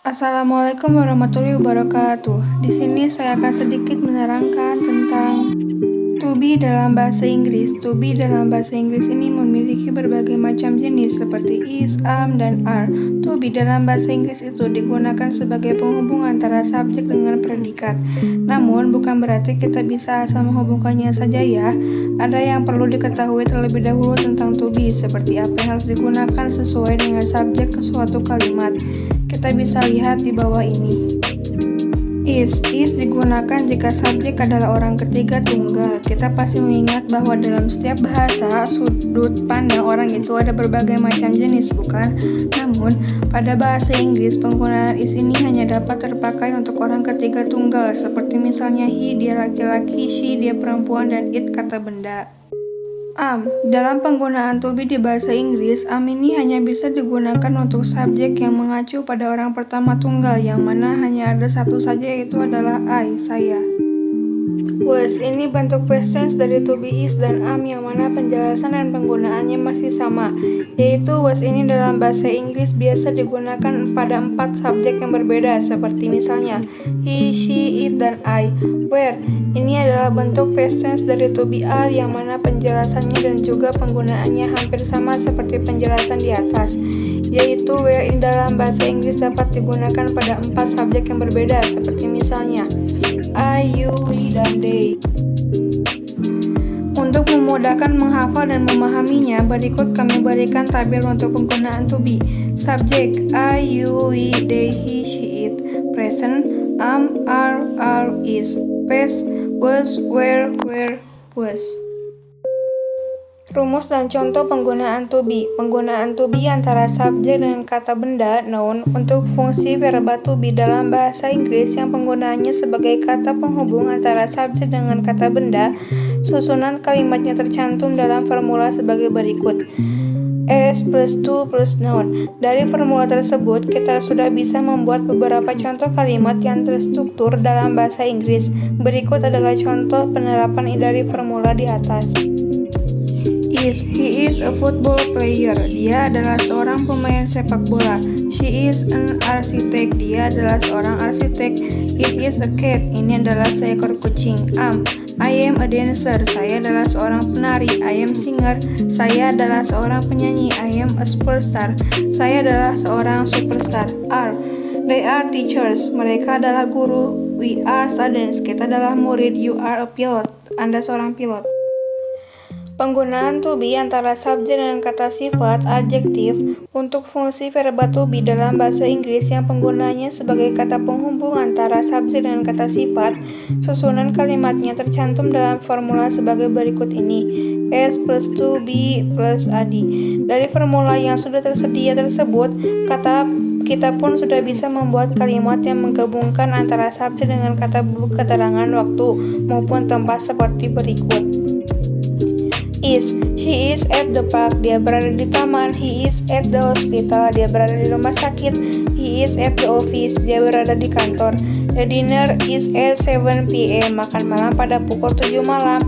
Assalamualaikum warahmatullahi wabarakatuh. Di sini saya akan sedikit menerangkan tentang to be dalam bahasa Inggris. To be dalam bahasa Inggris ini memiliki berbagai macam jenis seperti is, am, dan are. To be dalam bahasa Inggris itu digunakan sebagai penghubung antara subjek dengan predikat. Namun bukan berarti kita bisa asal menghubungkannya saja ya. Ada yang perlu diketahui terlebih dahulu tentang to be, seperti apa yang harus digunakan sesuai dengan subjek ke suatu kalimat. Kita bisa lihat di bawah ini. Is digunakan jika subjek adalah orang ketiga tunggal. Kita pasti mengingat bahwa dalam setiap bahasa, sudut pandang orang itu ada berbagai macam jenis, bukan? Namun, pada bahasa Inggris, penggunaan is ini hanya dapat terpakai untuk orang ketiga tunggal, seperti misalnya he, dia laki-laki, she, dia perempuan, dan it, kata benda. Am, dalam penggunaan to be di bahasa Inggris, am ini hanya bisa digunakan untuk subjek yang mengacu pada orang pertama tunggal, yang mana hanya ada satu saja, yaitu adalah I, saya. Was ini bentuk past tense dari to be, is, dan am, yang mana penjelasan dan penggunaannya masih sama, yaitu was ini dalam bahasa Inggris biasa digunakan pada 4 subjek yang berbeda, seperti misalnya he, she, it, dan I. Where ini adalah bentuk past tense dari to be, are, yang mana penjelasannya dan juga penggunaannya hampir sama seperti penjelasan di atas, yaitu where ini dalam bahasa Inggris dapat digunakan pada 4 subjek yang berbeda, seperti misalnya I, you, we, dan they. Untuk memudahkan menghafal dan memahaminya, berikut kami berikan tabel untuk penggunaan to be. Subjek I, you, we, they, he, she, it. Present am, are, is. Past was, were, was. Rumus dan contoh penggunaan to be. Penggunaan to be antara subjek dengan kata benda, noun, untuk fungsi verba to be dalam bahasa Inggris yang penggunaannya sebagai kata penghubung antara subjek dengan kata benda. Susunan kalimatnya tercantum dalam formula sebagai berikut. S plus to plus noun. Dari formula tersebut, kita sudah bisa membuat beberapa contoh kalimat yang terstruktur dalam bahasa Inggris. Berikut adalah contoh penerapan dari formula di atas. He is a football player. Dia adalah seorang pemain sepak bola. She is an architect. Dia adalah seorang arsitek. It is a cat. Ini adalah seekor kucing. I am a dancer. Saya adalah seorang penari. I am singer. Saya adalah seorang penyanyi. I am a superstar. Saya adalah seorang superstar. They are teachers. Mereka adalah guru. We are students. Kita adalah murid. You are a pilot. Anda seorang pilot. Penggunaan to be antara subjek dengan kata sifat adjektif untuk fungsi verba to be dalam bahasa Inggris yang penggunaannya sebagai kata penghubung antara subjek dengan kata sifat. Susunan kalimatnya tercantum dalam formula sebagai berikut ini. S plus to be plus ad. Dari formula yang sudah tersedia tersebut, kita pun sudah bisa membuat kalimat yang menggabungkan antara subjek dengan kata keterangan waktu maupun tempat seperti berikut. She is at the park. Dia berada di taman. He is at the hospital. Dia berada di rumah sakit. He is at the office. Dia berada di kantor. The dinner is at 7 p.m. Makan malam pada pukul 7 malam.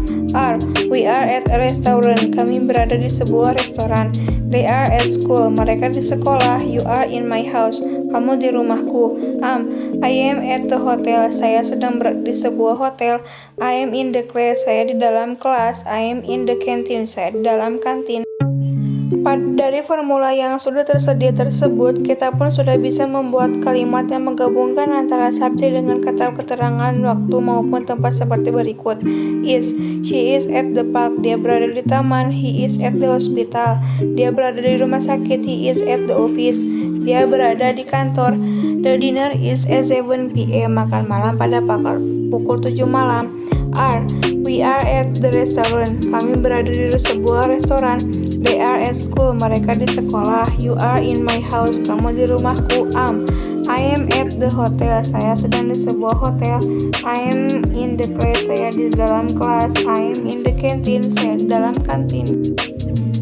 We are at a restaurant. Kami berada di sebuah restoran. They are at school. Mereka di sekolah. You are in my house. Kamu di rumahku. I am at the hotel. Saya sedang di sebuah hotel. I am in the class. Saya di dalam kelas. I am in the canteen. Saya di dalam kantin. Dari formula yang sudah tersedia tersebut, kita pun sudah bisa membuat kalimat yang menggabungkan antara subjek dengan kata keterangan waktu maupun tempat seperti berikut. She is at the park. Dia berada di taman. He is at the hospital. Dia berada di rumah sakit. He is at the office. Dia berada di kantor. The dinner is at 7 p.m. Makan malam pada pukul 7 malam. We are at the restaurant. Kami berada di sebuah restoran. They are at school. Mereka di sekolah. You are in my house. Kamu di rumahku. I am at the hotel. Saya sedang di sebuah hotel. I am in the class. Saya di dalam kelas. I am in the canteen. Saya di dalam kantin.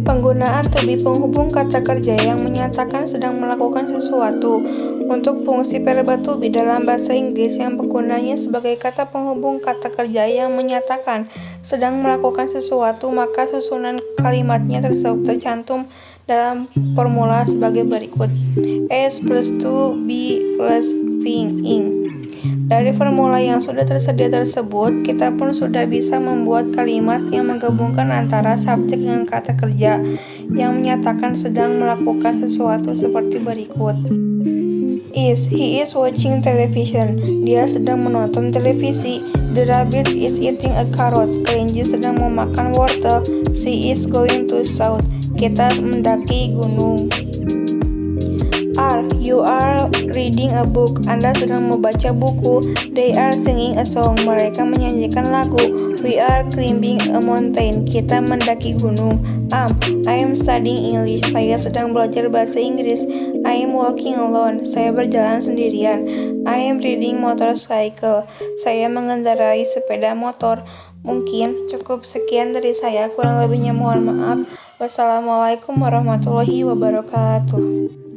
Penggunaan to be penghubung kata kerja yang menyatakan sedang melakukan sesuatu. Untuk fungsi verba to be dalam bahasa Inggris yang penggunanya sebagai kata penghubung kata kerja yang menyatakan sedang melakukan sesuatu, maka susunan kalimatnya tercantum dalam formula sebagai berikut. S plus 2 B plus ing. Dari formula yang sudah tersedia tersebut, kita pun sudah bisa membuat kalimat yang menggabungkan antara subjek dengan kata kerja yang menyatakan sedang melakukan sesuatu seperti berikut. He is watching television. Dia sedang menonton televisi. The rabbit is eating a carrot. Kelinci sedang memakan wortel. She is going to south. Kita mendaki gunung. You are reading a book. Anda sedang membaca buku. They are singing a song. Mereka menyanyikan lagu. We are climbing a mountain. Kita mendaki gunung. I am studying English. Saya sedang belajar bahasa Inggris. I am walking alone. Saya berjalan sendirian. I am riding motorcycle. Saya mengendarai sepeda motor. Mungkin cukup sekian dari saya. Kurang lebihnya mohon maaf. Wassalamualaikum warahmatullahi wabarakatuh.